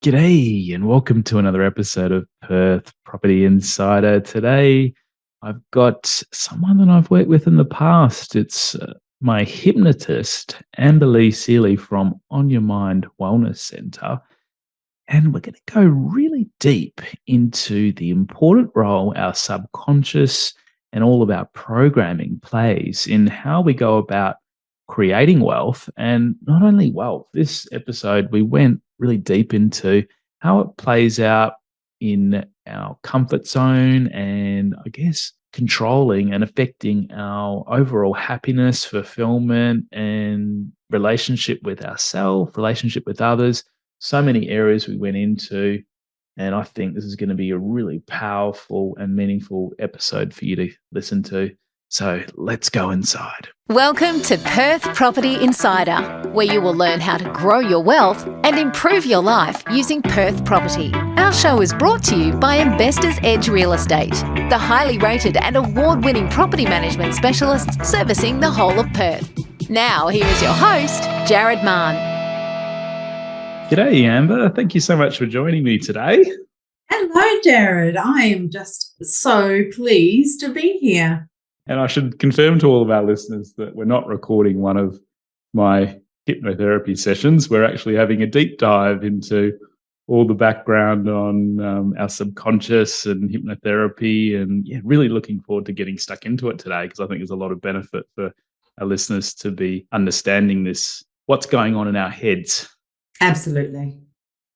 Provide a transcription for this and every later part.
G'day, and welcome to another episode of Perth Property Insider. Today, I've got someone that I've worked with in the past. It's my hypnotist, Amber Lee Sealey from On Your Mind Wellness Centre. And we're going to go really deep into the important role our subconscious and all of our programming plays in how we go about creating wealth. And not only wealth, this episode, we went really deep into how it plays out in our comfort zone and I guess controlling and affecting our overall happiness, fulfillment, and relationship with ourselves, relationship with others. So many areas we went into. And I think this is going to be a really powerful and meaningful episode for you to listen to. So let's go inside. Welcome to Perth Property Insider, where you will learn how to grow your wealth and improve your life using Perth property. Our show is brought to you by Investors Edge Real Estate, the highly rated and award-winning property management specialists servicing the whole of Perth. Now, here is your host, Jared Mann. G'day, Amber. Thank you so much for joining me today. Hello, Jared. I am just so pleased to be here. And I should confirm to all of our listeners that we're not recording one of my hypnotherapy sessions. We're actually having a deep dive into all the background on our subconscious and hypnotherapy, and really looking forward to getting stuck into it today because I think there's a lot of benefit for our listeners to be understanding this, what's going on in our heads. Absolutely.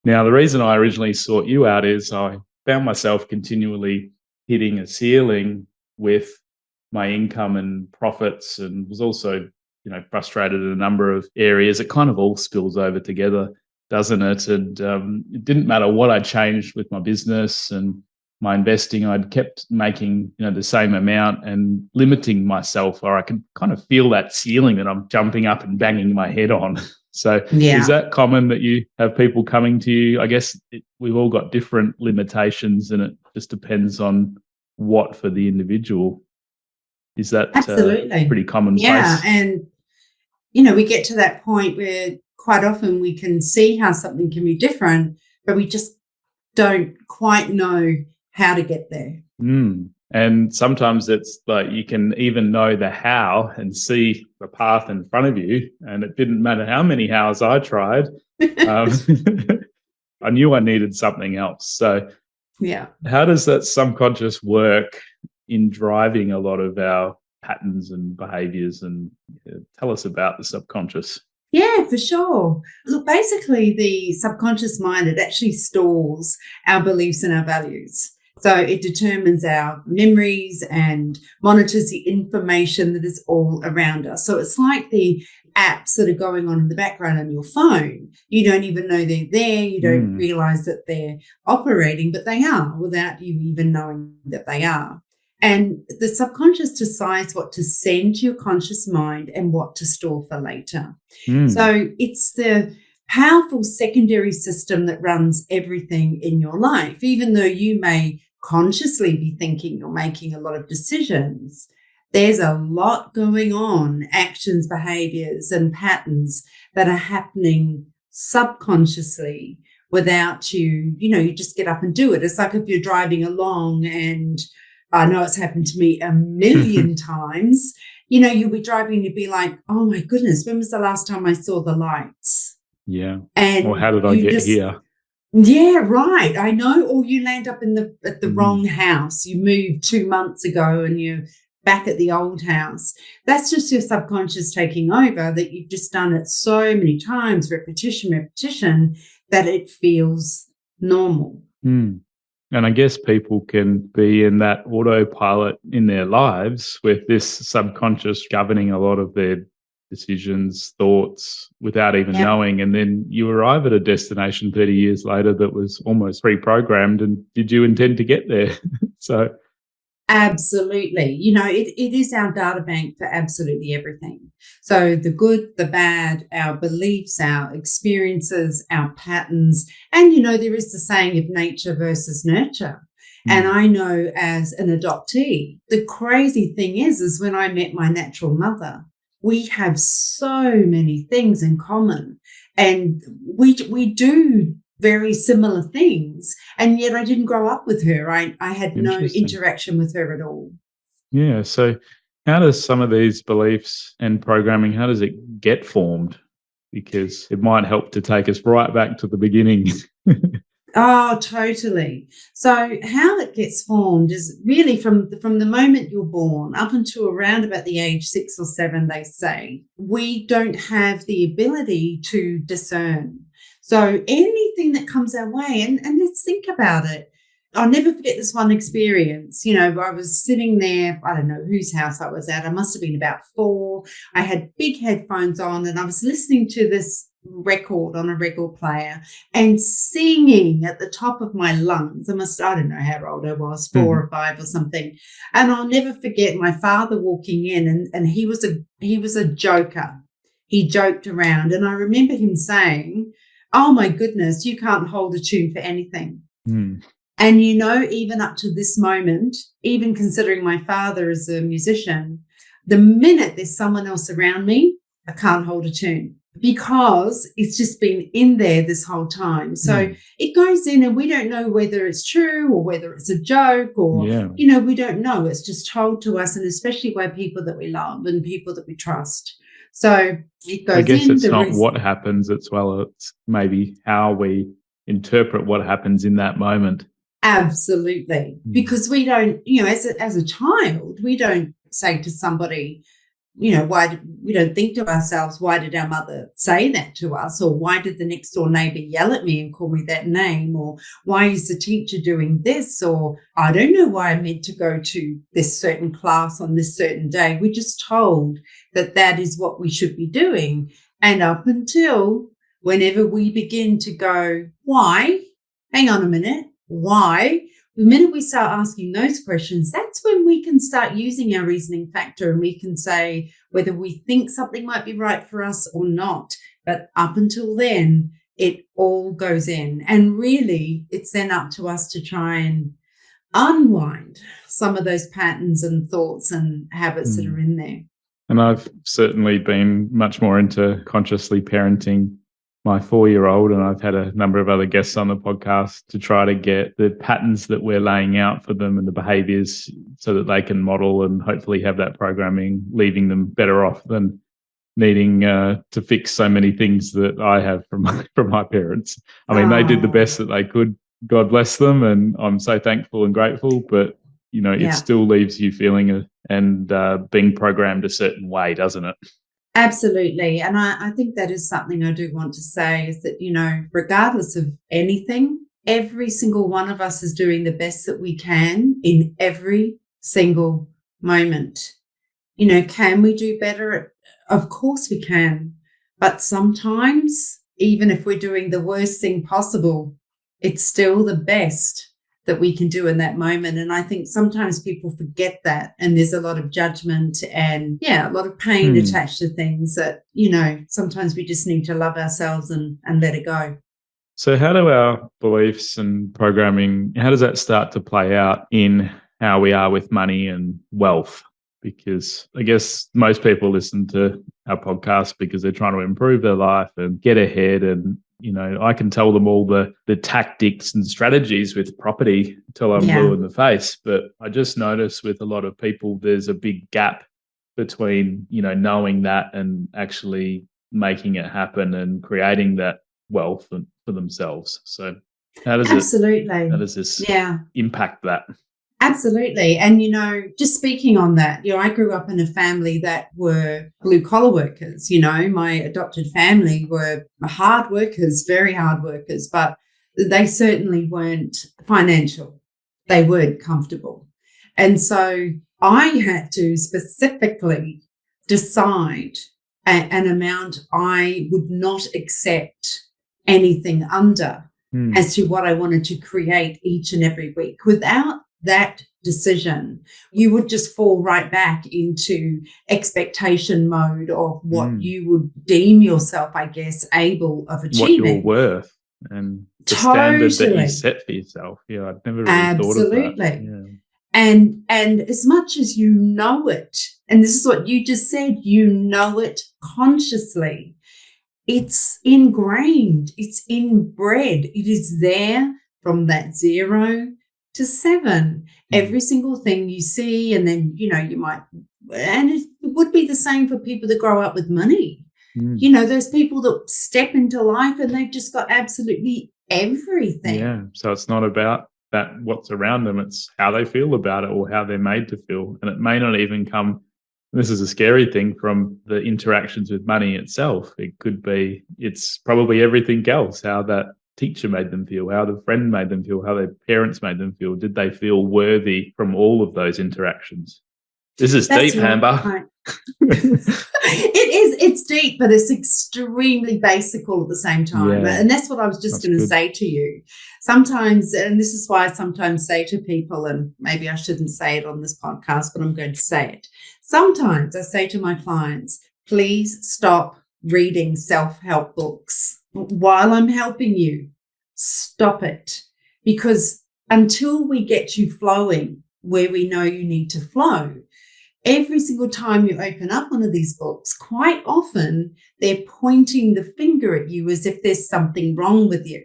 Now, the reason I originally sought you out is I found myself continually hitting a ceiling with my income and profits, and was also, frustrated in a number of areas. It kind of all spills over together, doesn't it? And it didn't matter what I changed with my business and my investing. I'd kept making, the same amount and limiting myself, or I could kind of feel that ceiling that I'm jumping up and banging my head on. So Is that common that you have people coming to you? I guess we've all got different limitations, and it just depends on what for the individual. Is that absolutely pretty commonplace? Yeah, and we get to that point where quite often we can see how something can be different, but we just don't quite know how to get there. And sometimes it's like you can even know the how and see the path in front of you, and it didn't matter how many hows I tried. I knew I needed something else. So how does that subconscious work in driving a lot of our patterns and behaviors? And tell us about the subconscious. Yeah, for sure. Look, basically the subconscious mind, it actually stores our beliefs and our values. So it determines our memories and monitors the information that is all around us. So it's like the apps that are going on in the background on your phone. You don't even know they're there. You don't realize that they're operating, but they are without you even knowing that they are. And the subconscious decides what to send to your conscious mind and what to store for later. So it's the powerful secondary system that runs everything in your life. Even though you may consciously be thinking you're making a lot of decisions, there's a lot going on, actions, behaviors, and patterns that are happening subconsciously without you, you just get up and do it. It's like if you're driving along, and I know it's happened to me a million times, you'll be driving and you'll be like, oh my goodness, when was the last time I saw the lights? Yeah. And or how did I get here? Yeah, right. I know. Or you land up at the wrong house. You moved 2 months ago and you're back at the old house. That's just your subconscious taking over, that you've just done it so many times, repetition, that it feels normal. And I guess people can be in that autopilot in their lives with this subconscious governing a lot of their decisions, thoughts, without even knowing. And then you arrive at a destination 30 years later that was almost pre-programmed. And did you intend to get there? So absolutely. It is our data bank for absolutely everything. So the good, the bad, our beliefs, our experiences, our patterns. And, there is the saying of nature versus nurture. And I know as an adoptee, the crazy thing is when I met my natural mother, we have so many things in common, and we do very similar things. And yet I didn't grow up with her. I had no Interesting. interaction with her at all. Yeah. So how does some of these beliefs and programming, how does it get formed? Because it might help to take us right back to the beginning. Oh, totally. So how it gets formed is really from the moment you're born up until around about the age 6 or 7, they say, we don't have the ability to discern. So anything that comes our way, and let's think about it. I'll never forget this one experience. I was sitting there, I don't know whose house I was at. I must have been about 4. I had big headphones on and I was listening to this record on a record player and singing at the top of my lungs. I don't know how old I was, 4 or 5 or something. And I'll never forget my father walking in, and he was a joker. He joked around. And I remember him saying, "Oh my goodness, you can't hold a tune for anything." Mm. And even up to this moment, even considering my father as a musician, the minute there's someone else around me, I can't hold a tune because it's just been in there this whole time. So it goes in and we don't know whether it's true or whether it's a joke or, we don't know. It's just told to us, and especially by people that we love and people that we trust. So it goes in. I guess it's not what happens, it's maybe how we interpret what happens in that moment. Absolutely. Because we don't, as a child, we don't say to somebody, why we don't think to ourselves, why did our mother say that to us? Or why did the next door neighbor yell at me and call me that name? Or why is the teacher doing this? Or I don't know why I'm meant to go to this certain class on this certain day. We're just told that is what we should be doing. And up until whenever we begin to go, why? Hang on a minute. Why? The minute we start asking those questions, that's when we can start using our reasoning factor and we can say whether we think something might be right for us or not. But up until then, it all goes in. And really, it's then up to us to try and unwind some of those patterns and thoughts and habits that are in there. And I've certainly been much more into consciously parenting my 4-year-old, and I've had a number of other guests on the podcast to try to get the patterns that we're laying out for them and the behaviors so that they can model and hopefully have that programming leaving them better off than needing to fix so many things that I have from my parents. I mean, they did the best that they could. God bless them, and I'm so thankful and grateful, but it still leaves you feeling and being programmed a certain way, doesn't it? Absolutely. And I think that is something I do want to say is that, regardless of anything, every single one of us is doing the best that we can in every single moment. Can we do better? Of course we can. But sometimes, even if we're doing the worst thing possible, it's still the best that we can do in that moment. And I think sometimes people forget that, and there's a lot of judgment and a lot of pain attached to things that, sometimes we just need to love ourselves and let it go. So how do our beliefs and programming, how does that start to play out in how we are with money and wealth? Because I guess most people listen to our podcast because they're trying to improve their life and get ahead, and I can tell them all the tactics and strategies with property until I'm blue in the face. But I just notice with a lot of people, there's a big gap between, knowing that and actually making it happen and creating that wealth for themselves. So how does this impact that? Absolutely. And, just speaking on that, I grew up in a family that were blue collar workers. My adopted family were hard workers, very hard workers, but they certainly weren't financial. They weren't comfortable. And so I had to specifically decide an amount I would not accept anything under as to what I wanted to create each and every week. Without that decision, you would just fall right back into expectation mode of what you would deem yourself, I guess, able of achieving. What you're worth and the standard that you set for yourself. Yeah, I'd never really thought of that. Yeah. And as much as you know it, and this is what you just said, you know it consciously, It's ingrained, it's inbred. It is there from that 0 to 7. Every single thing you see, and then, you might, and it would be the same for people that grow up with money. There's people that step into life and they've just got absolutely everything. Yeah. So it's not about that what's around them, it's how they feel about it or how they're made to feel. And it may not even come, this is a scary thing, from the interactions with money itself. It could be, it's probably everything else, how that teacher made them feel, how the friend made them feel, how their parents made them feel. Did they feel worthy from all of those interactions? This is That's deep, Amber. right. It's deep, but it's extremely basic all at the same time. Yeah. And that's what I was just going to say to you. Sometimes, and this is why I sometimes say to people, and maybe I shouldn't say it on this podcast, but I'm going to say it. Sometimes I say to my clients, please stop reading self-help books while I'm helping you. Stop it. Because until we get you flowing where we know you need to flow, every single time you open up one of these books, quite often they're pointing the finger at you as if there's something wrong with you.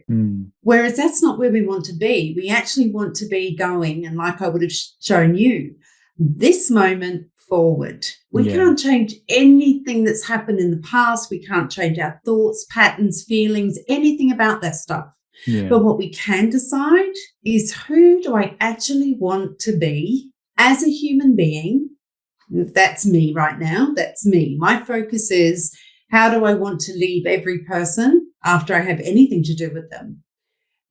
Whereas that's not where we want to be. We actually want to be going, and like I would have shown you, this moment forward. We can't change anything that's happened in the past. We can't change our thoughts, patterns, feelings, anything about that stuff. But what we can decide is, who do I actually want to be as a human being? That's me right now. That's me. My focus is, how do I want to leave every person after I have anything to do with them?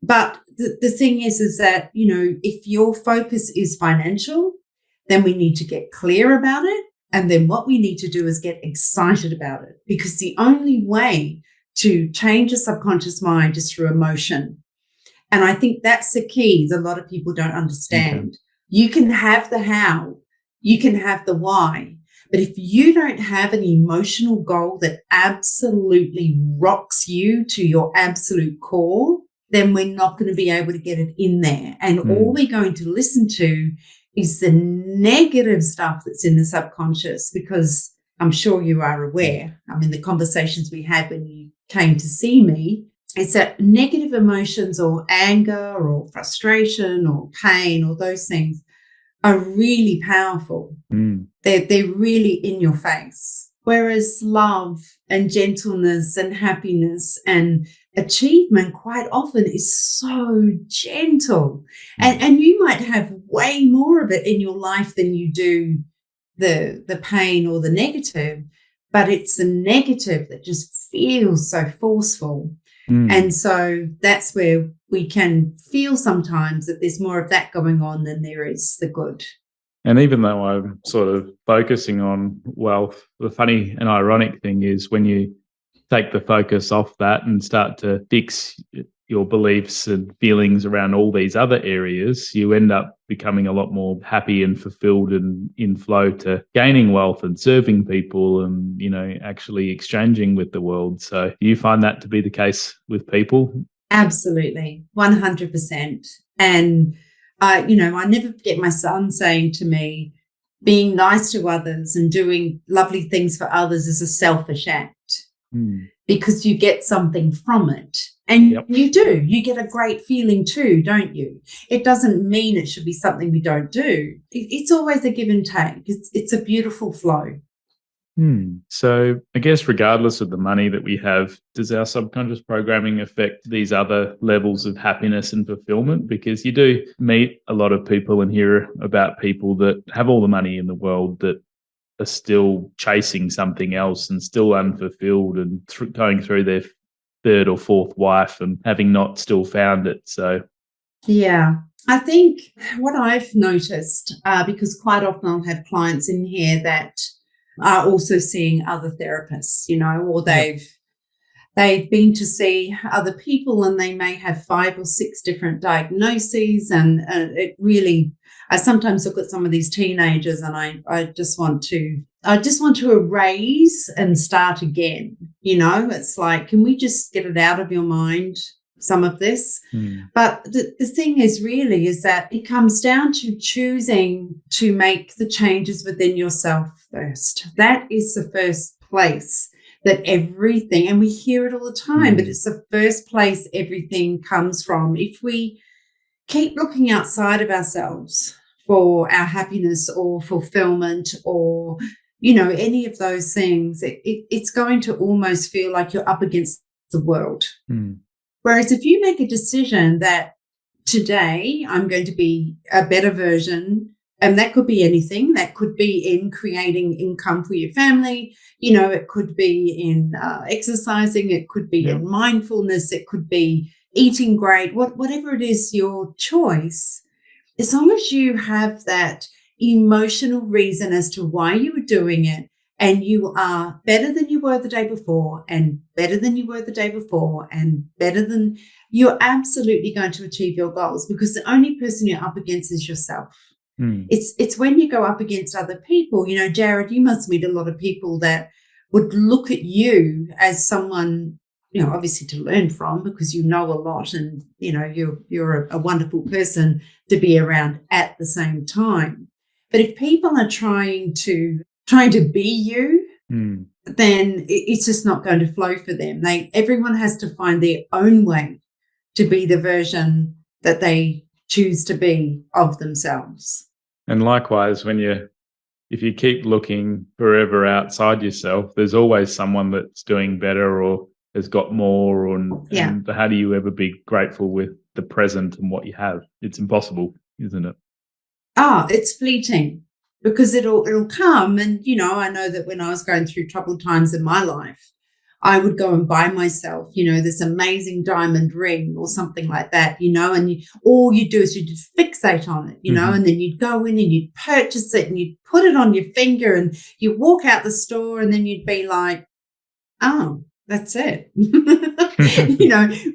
But the thing is that, if your focus is financial, then we need to get clear about it. And then what we need to do is get excited about it, because the only way to change a subconscious mind is through emotion. And I think that's the key that a lot of people don't understand. You can have the how, you can have the why, but if you don't have an emotional goal that absolutely rocks you to your absolute core, then we're not going to be able to get it in there. And all we're going to listen to is the negative stuff that's in the subconscious, because I'm sure you are aware, the conversations we had when you came to see me, is that negative emotions or anger or frustration or pain or those things are really powerful. They're really in your face. Whereas love and gentleness and happiness and achievement quite often is so gentle. And you might have way more of it in your life than you do the pain or the negative, but it's the negative that just feels so forceful. And so that's where we can feel sometimes that there's more of that going on than there is the good. And even though I'm sort of focusing on wealth, the funny and ironic thing is, when you take the focus off that and start to fix your beliefs and feelings around all these other areas, you end up becoming a lot more happy and fulfilled and in flow to gaining wealth and serving people and, actually exchanging with the world. So do you find that to be the case with people? Absolutely, 100%. And, I never forget my son saying to me, being nice to others and doing lovely things for others is a selfish act. Because you get something from it. And you do. You get a great feeling too, don't you? It doesn't mean it should be something we don't do. It's always a give and take. It's a beautiful flow. So I guess regardless of the money that we have, does our subconscious programming affect these other levels of happiness and fulfillment? Because you do meet a lot of people and hear about people that have all the money in the world that are still chasing something else and still unfulfilled and going through their third or fourth wife and having not still found it. So I think what I've noticed, because quite often I'll have clients in here that are also seeing other therapists, or they've been to see other people and they may have 5 or 6 different diagnoses. And it really, I sometimes look at some of these teenagers and I just want to erase and start again. It's like, can we just get it out of your mind, some of this? But the thing is that it comes down to choosing to make the changes within yourself first. That is the first place that everything, and we hear it all the time, but Mm. it's the first place everything comes from. If we keep looking outside of ourselves for our happiness or fulfillment or, any of those things, it's going to almost feel like you're up against the world. Mm. Whereas if you make a decision that today I'm going to be a better version, and that could be anything, that could be in creating income for your family, it could be in exercising, it could be in mindfulness, it could be eating great, whatever it is, your choice, as long as you have that emotional reason as to why you were doing it, and you are better than you were the day before, and better than you were the day before, and better than, you're absolutely going to achieve your goals, because the only person you're up against is yourself. Mm. It's when you go up against other people, Jared, you must meet a lot of people that would look at you as someone, obviously to learn from, because you know a lot, and, you're a wonderful person to be around at the same time. But if people are trying to be you, then it's just not going to flow for them. Everyone has to find their own way to be the version that they choose to be of themselves. And likewise, if you keep looking forever outside yourself, there's always someone that's doing better or has got more. And how do you ever be grateful with the present and what you have? It's impossible, isn't it? It's fleeting, because it'll come. And, I know that when I was going through troubled times in my life, I would go and buy myself, this amazing diamond ring or something like that, and all you do is you just fixate on it, and then you'd go in and you'd purchase it and you'd put it on your finger and you walk out the store, and then you'd be like, oh, that's it.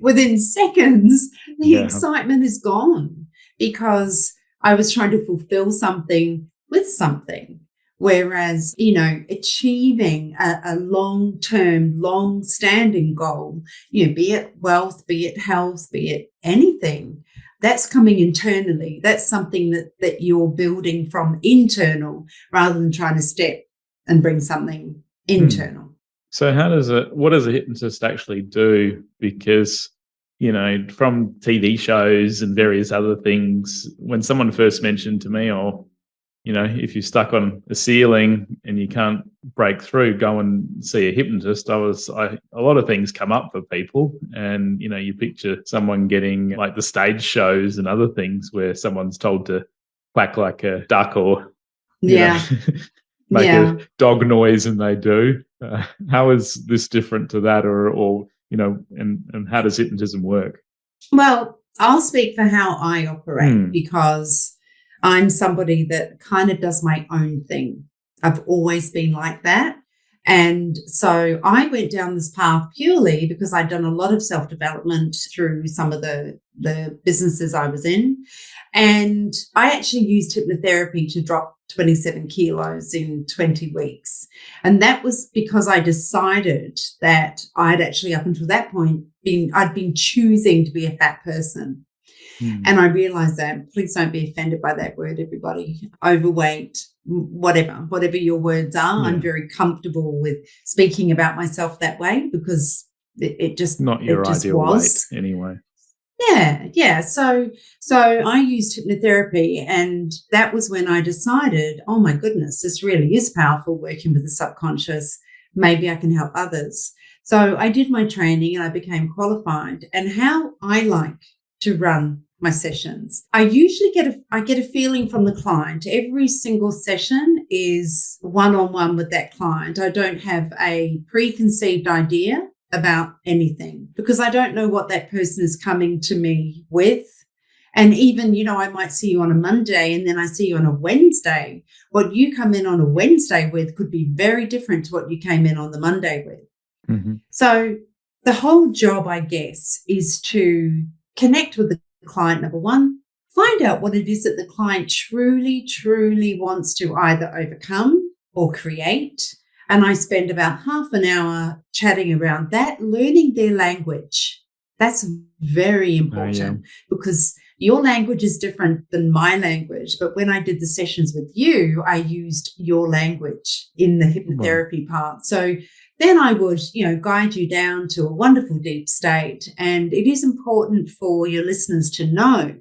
Within seconds, the excitement is gone, because I was trying to fulfill something with something. Whereas, achieving a long-term, long-standing goal, be it wealth, be it health, be it anything, that's coming internally. That's something that you're building from internal, rather than trying to step and bring something internal. So what does a hypnotist actually do? Because, from TV shows and various other things, when someone first mentioned to me, if you're stuck on a ceiling and you can't break through, go and see a hypnotist. A lot of things come up for people, and you picture someone getting like the stage shows and other things where someone's told to quack like a duck or make a dog noise, and they do. How is this different to that, or and how does hypnotism work? Well, I'll speak for how I operate, because I'm somebody that kind of does my own thing. I've always been like that. And so I went down this path purely because I'd done a lot of self-development through some of the businesses I was in. And I actually used hypnotherapy to drop 27 kilos in 20 weeks. And that was because I decided that I'd actually, up until that point, I'd been choosing to be a fat person. And I realized that, please don't be offended by that word, everybody, overweight, whatever your words are. I'm very comfortable with speaking about myself that way, because it just not your it just ideal was. weight anyway. Yeah. So I used hypnotherapy, and that was when I decided, oh my goodness, this really is powerful, working with the subconscious. Maybe I can help others. So I did my training and I became qualified. And how I like to run my sessions, I usually get a feeling from the client. Every single session is one-on-one with that client. I don't have a preconceived idea about anything, because I don't know what that person is coming to me with. And even, I might see you on a Monday and then I see you on a Wednesday. What you come in on a Wednesday with could be very different to what you came in on the Monday with. So the whole job, I guess, is to connect with the client, number one, find out what it is that the client truly, truly wants to either overcome or create. And I spend about half an hour chatting around that, learning their language. That's very important, because your language is different than my language. But when I did the sessions with you, I used your language in the hypnotherapy part. So then I would, guide you down to a wonderful deep state. And it is important for your listeners to know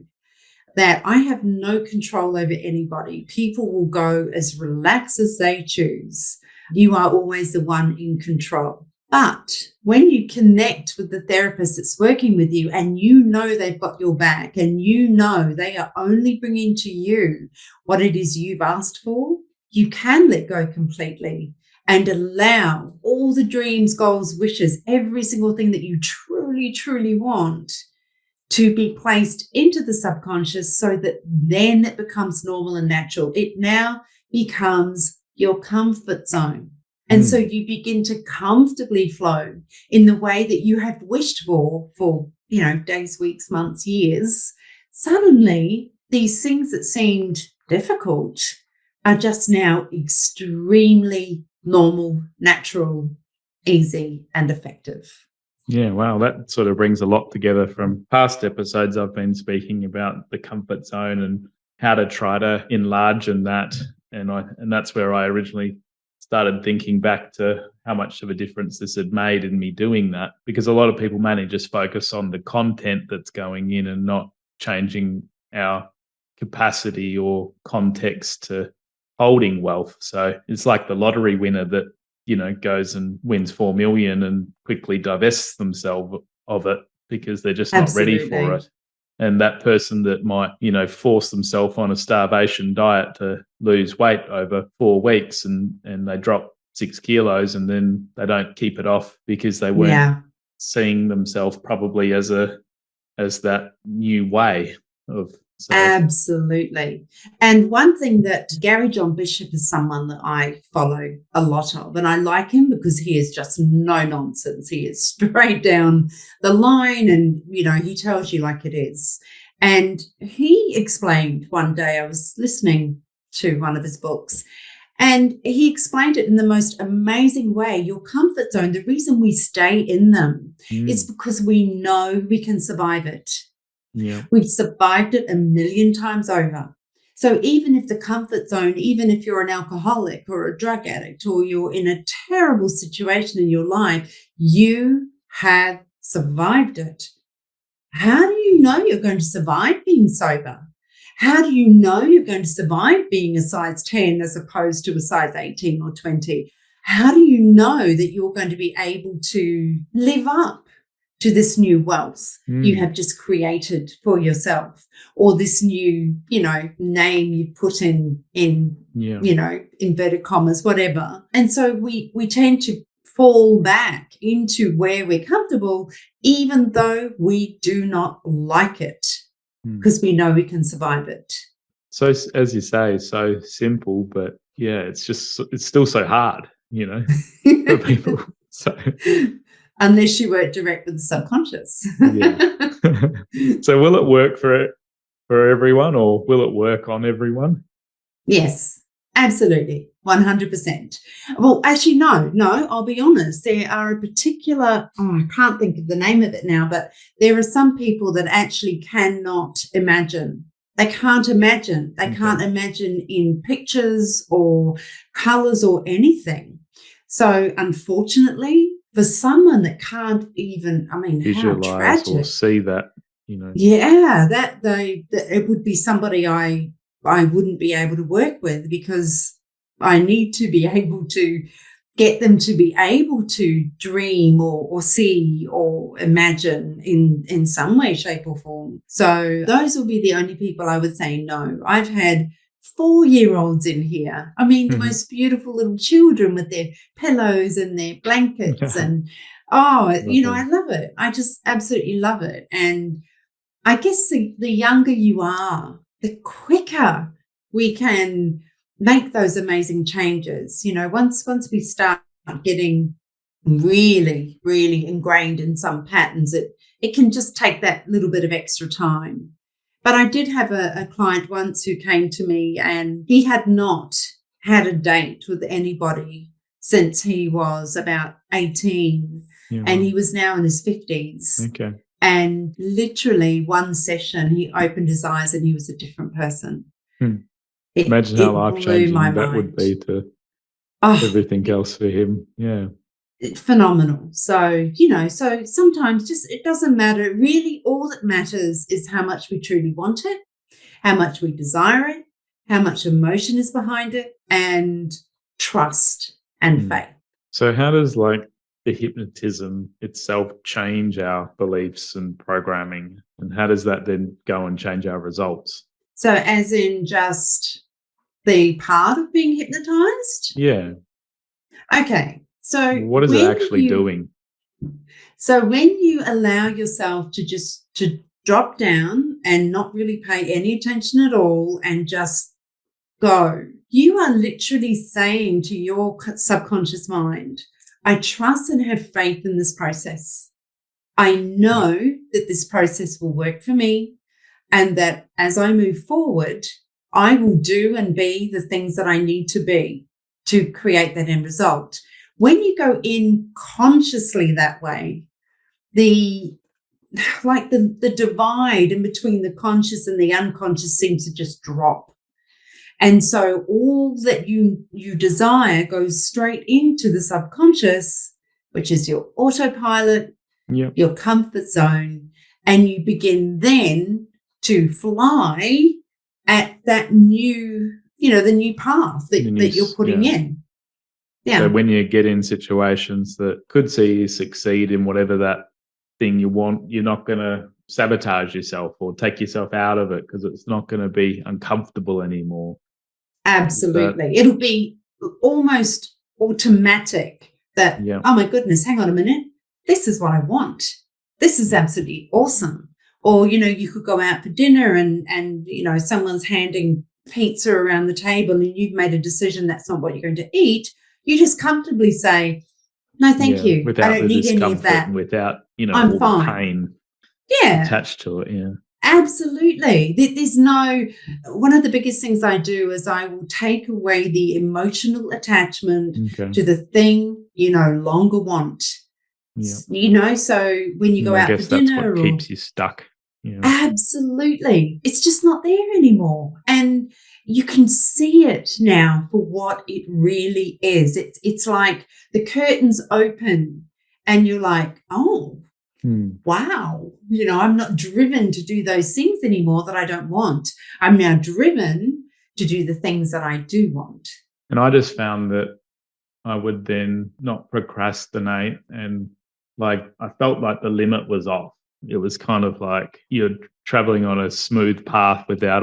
that I have no control over anybody. People will go as relaxed as they choose. You are always the one in control. But when you connect with the therapist that's working with you and you know they've got your back and you know they are only bringing to you what it is you've asked for, you can let go completely and allow all the dreams, goals, wishes, every single thing that you truly, truly want to be placed into the subconscious so that then it becomes normal and natural. It now becomes your comfort zone. And so you begin to comfortably flow in the way that you have wished for, days, weeks, months, years. Suddenly, these things that seemed difficult are just now extremely normal, natural, easy, and effective. Yeah, wow. That sort of brings a lot together from past episodes I've been speaking about the comfort zone and how to try to enlarge in that. And that's where I originally started thinking back to how much of a difference this had made in me doing that, because a lot of people mainly just focus on the content that's going in and not changing our capacity or context to holding wealth. So it's like the lottery winner that, goes and wins 4 million and quickly divests themselves of it because they're just not ready for it. And that person that might, force themselves on a starvation diet to lose weight over 4 weeks and they drop 6 kilos and then they don't keep it off because they weren't seeing themselves probably as that new way of. So. Absolutely. And one thing that Gary John Bishop is someone that I follow a lot of, and I like him because he is just no nonsense. He is straight down the line and, he tells you like it is. And he explained one day, I was listening to one of his books, and he explained it in the most amazing way. Your comfort zone, the reason we stay in them is because we know we can survive it. Yeah. We've survived it 1 million times over. So even if the comfort zone, even if you're an alcoholic or a drug addict or you're in a terrible situation in your life, you have survived it. How do you know you're going to survive being sober? How do you know you're going to survive being a size 10 as opposed to a size 18 or 20? How do you know that you're going to be able to live up to this new wealth you have just created for yourself, or this new, name you put in inverted commas, whatever. And so we tend to fall back into where we're comfortable, even though we do not like it, because we know we can survive it. So, as you say, so simple, but yeah, it's still so hard, for people. So. Unless you work direct with the subconscious. Yeah. So will it work for everyone, or will it work on everyone? Yes, absolutely. 100%. Well, actually, no, I'll be honest. There are a particular, I can't think of the name of it now, but there are some people that actually cannot imagine. They can't imagine. They can't imagine in pictures or colors or anything. So unfortunately, for someone that can't even, visualize how tragic. Or see that, Yeah, that it would be somebody I wouldn't be able to work with, because I need to be able to get them to be able to dream or see or imagine in some way, shape or form. So those will be the only people I would say no. I've had 4-year-olds in here. The most beautiful little children with their pillows and their blankets and, I love it. I just absolutely love it. And I guess the younger you are, the quicker we can make those amazing changes. Once we start getting really, really ingrained in some patterns, it can just take that little bit of extra time. But I did have a client once who came to me, and he had not had a date with anybody since he was about 18. Yeah, and he was now in his 50s. Okay. And literally one session, he opened his eyes and he was a different person. Imagine how life-changing that would be to everything else for him. Yeah. phenomenal. So, so sometimes just it doesn't matter. Really, all that matters is how much we truly want it, how much we desire it, how much emotion is behind it, and trust and faith. So how does like the hypnotism itself change our beliefs and programming? And how does that then go and change our results? So as in just the part of being hypnotized? Yeah. Okay. So what is it actually doing? So when you allow yourself to drop down and not really pay any attention at all and just go, you are literally saying to your subconscious mind, I trust and have faith in this process. I know that this process will work for me, and that as I move forward, I will do and be the things that I need to be to create that end result. When you go in consciously that way, the divide in between the conscious and the unconscious seems to just drop. And so all that you desire goes straight into the subconscious, which is your autopilot, your comfort zone, and you begin then to fly at that new, the new path that you're putting in. Yeah. So when you get in situations that could see you succeed in whatever that thing you want, you're not going to sabotage yourself or take yourself out of it because it's not going to be uncomfortable anymore. Absolutely. It'll be almost automatic that, oh my goodness, hang on a minute. This is what I want. This is absolutely awesome. Or, you could go out for dinner and someone's handing pizza around the table and you've made a decision that's not what you're going to eat. You just comfortably say, no, thank you. Without I don't need any of that. And without, I'm all fine. the pain attached to it. Yeah. Absolutely. There's one of the biggest things I do is I will take away the emotional attachment to the thing you no longer want. Yeah. So when you go out for dinner, that's what keeps you stuck. Absolutely. It's just not there anymore. And you can see it now for what it really is. It's like the curtains open and you're like, oh, wow. I'm not driven to do those things anymore that I don't want. I'm now driven to do the things that I do want. And I just found that I would then not procrastinate, and I felt like the limit was off. It was kind of like you're traveling on a smooth path without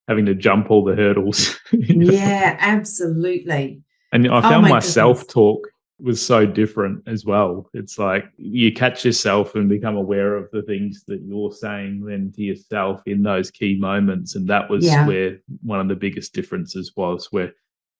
having to jump all the hurdles. Yeah, absolutely. And I found my self-talk was so different as well. It's like you catch yourself and become aware of the things that you're saying then to yourself in those key moments. And that was where one of the biggest differences was, where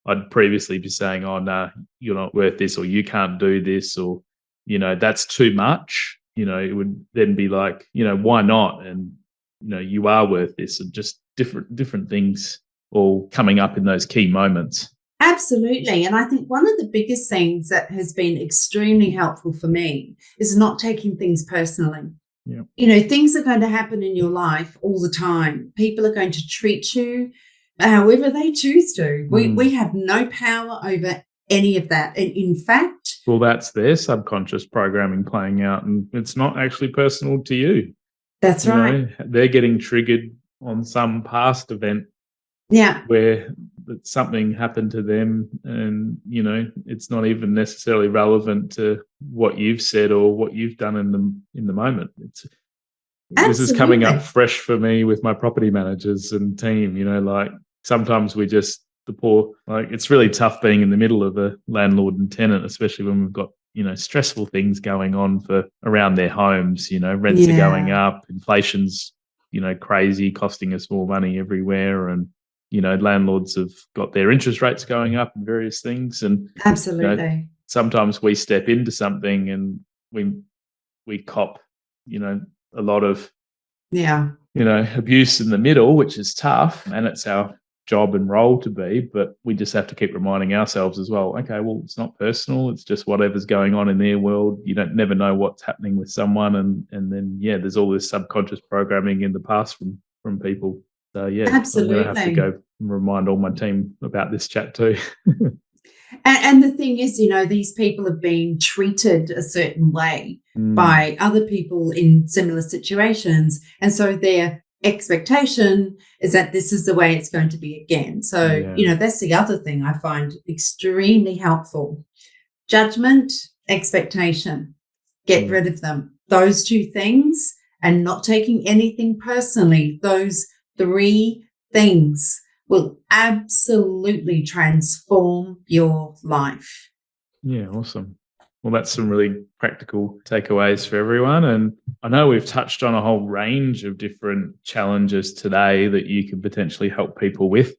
I'd previously be saying, oh, no, you're not worth this, or you can't do this, or, that's too much. It would then be like, why not? And, you are worth this, and just different things all coming up in those key moments. Absolutely. And I think one of the biggest things that has been extremely helpful for me is not taking things personally. Yeah. Things are going to happen in your life all the time. People are going to treat you however they choose to. We have no power over any of that. And in fact, well, that's their subconscious programming playing out, and it's not actually personal to you. That's right. They're getting triggered on some past event where something happened to them, and it's not even necessarily relevant to what you've said or what you've done in the moment. This is coming up fresh for me with my property managers and team. Sometimes we just it's really tough being in the middle of a landlord and tenant, especially when we've got stressful things going on around their homes. Rents are going up, inflation's crazy, costing us more money everywhere, and landlords have got their interest rates going up and various things. And absolutely, sometimes we step into something and we cop a lot of abuse in the middle, which is tough, and it's our job and role to be, but we just have to keep reminding ourselves as well, okay, well, it's not personal, it's just whatever's going on in their world. You don't never know what's happening with someone, and then there's all this subconscious programming in the past from people. So absolutely, I'm gonna have to go and remind all my team about this chat too. And the thing is, these people have been treated a certain way by other people in similar situations. And so their expectation is that this is the way it's going to be again. So, that's the other thing I find extremely helpful. Judgment, expectation, get rid of them. Those two things, and not taking anything personally, those three things will absolutely transform your life. Yeah, awesome. Well, that's some really practical takeaways for everyone. And I know we've touched on a whole range of different challenges today that you can potentially help people with.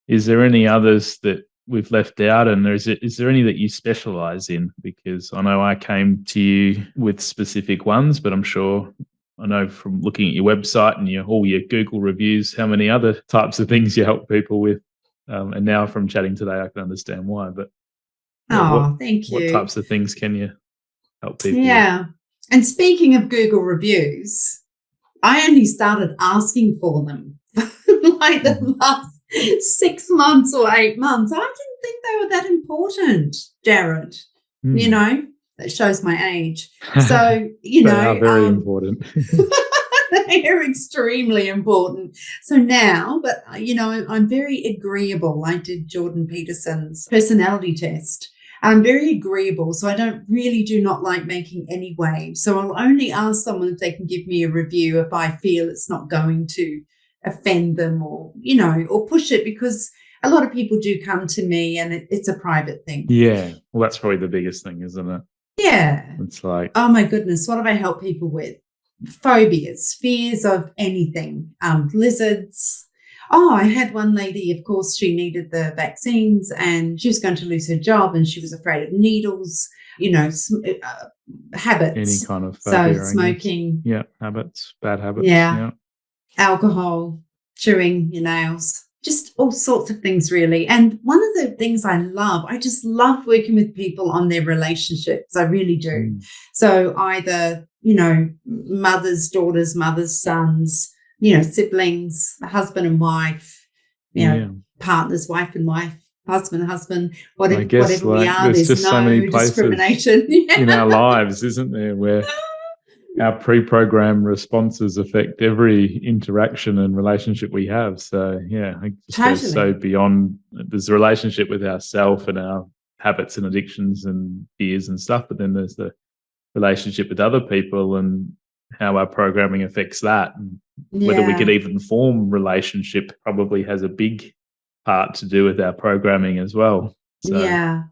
Is there any others that we've left out? And is there any that you specialize in? Because I know I came to you with specific ones, but I'm sure I know from looking at your website and all your Google reviews, how many other types of things you help people with. And now from chatting today, I can understand why. But thank you. What types of things can you help people with? Yeah. And speaking of Google reviews, I only started asking for them like the last 6 months or 8 months. I didn't think they were that important, Jared. That shows my age. So, they are very important. They're extremely important. So now, but I'm very agreeable. I did Jordan Peterson's personality test. I'm very agreeable, so I do not like making any waves. So I'll only ask someone if they can give me a review if I feel it's not going to offend them or push it, because a lot of people do come to me and it's a private thing. Yeah. Well, that's probably the biggest thing, isn't it? Yeah. It's like, oh my goodness, what have I helped people with? Phobias, fears of anything, lizards. I had one lady, of course, she needed the vaccines and she was going to lose her job and she was afraid of needles, habits. Any kind of phobia, so smoking. Yeah, habits, bad habits. Yeah. Alcohol, chewing your nails, just all sorts of things, really. And one of the things I just love working with people on their relationships. I really do. So either, mothers, daughters, mothers, sons, siblings, husband and wife, partners, wife and wife, husband and husband, whatever we are. There's just no so many places discrimination in our lives, isn't there, where our pre-programmed responses affect every interaction and relationship we have. So, it just goes so beyond. There's a relationship with ourself and our habits and addictions and fears and stuff, but then there's the relationship with other people and how our programming affects that. And whether we could even form relationship probably has a big part to do with our programming as well. So. Yeah.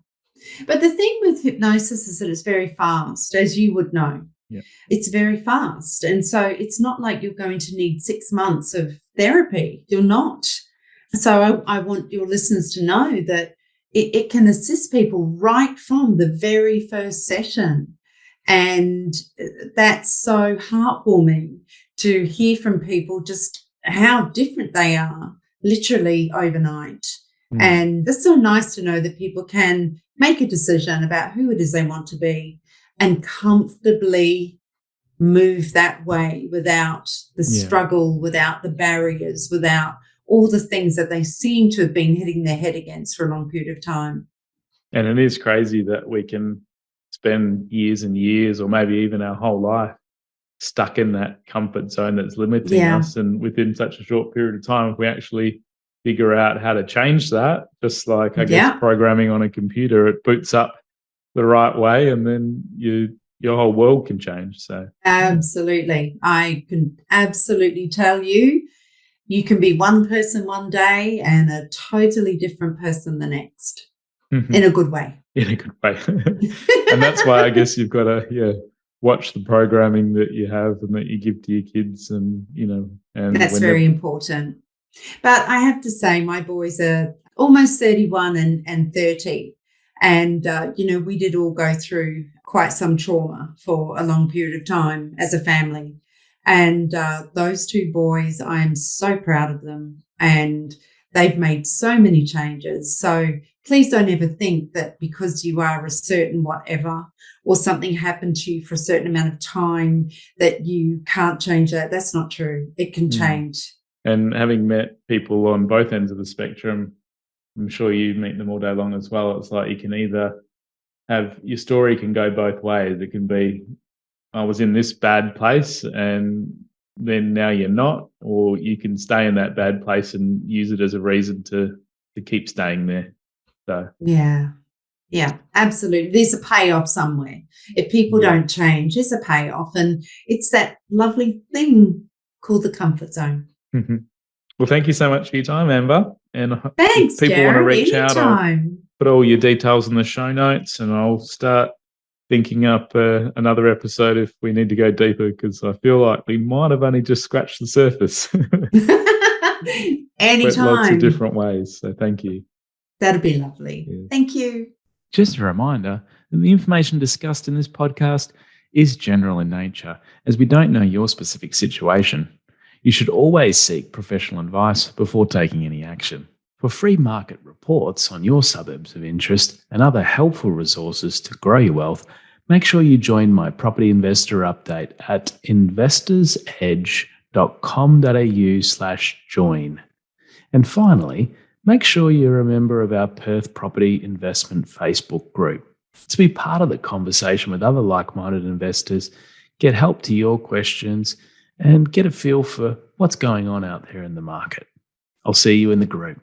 But the thing with hypnosis is that it's very fast, as you would know. Yeah. It's very fast. And so it's not like you're going to need 6 months of therapy. You're not. So I want your listeners to know that it can assist people right from the very first session. And that's so heartwarming to hear from people just how different they are literally overnight. And it's so nice to know that people can make a decision about who it is they want to be and comfortably move that way without the struggle, without the barriers, without all the things that they seem to have been hitting their head against for a long period of time. And it is crazy that we can spend years and years or maybe even our whole life stuck in that comfort zone that's limiting us. And within such a short period of time, if we actually figure out how to change that, just like, I guess, programming on a computer, it boots up the right way and then your whole world can change. So absolutely. I can absolutely tell you, you can be one person one day and a totally different person the next. In a good way. In a good way. And that's why I guess you've got to watch the programming that you have and that you give to your kids, and and that's very important. But I have to say, my boys are almost 31 and 30. And, we did all go through quite some trauma for a long period of time as a family. And those two boys, I am so proud of them. And they've made so many changes. So please don't ever think that because you are a certain whatever or something happened to you for a certain amount of time that you can't change that. That's not true. It can change. And having met people on both ends of the spectrum, I'm sure you meet them all day long as well. It's like you can either have your story can go both ways. It can be, I was in this bad place and then now you're not, or you can stay in that bad place and use it as a reason to keep staying there. So Yeah. Yeah, absolutely. There's a payoff somewhere. If people yeah. don't change, there's a payoff. And it's that lovely thing called the comfort zone. Well, thank you so much for your time, Amber. And Thanks, if people want to Jared. reach out, I'll Anytime. put all your details in the show notes, and I'll start thinking up another episode if we need to go deeper, because I feel like we might have only just scratched the surface. Anytime. But lots of different ways. So thank you. That'd be lovely. Yeah. Thank you. Just a reminder that the information discussed in this podcast is general in nature, as we don't know your specific situation. You should always seek professional advice before taking any action. For free market reports on your suburbs of interest and other helpful resources to grow your wealth, make sure you join my property investor update at investorsedge.com.au/join. And finally, make sure you're a member of our Perth Property Investment Facebook group to be part of the conversation with other like-minded investors, get help to your questions, and get a feel for what's going on out there in the market. I'll see you in the group.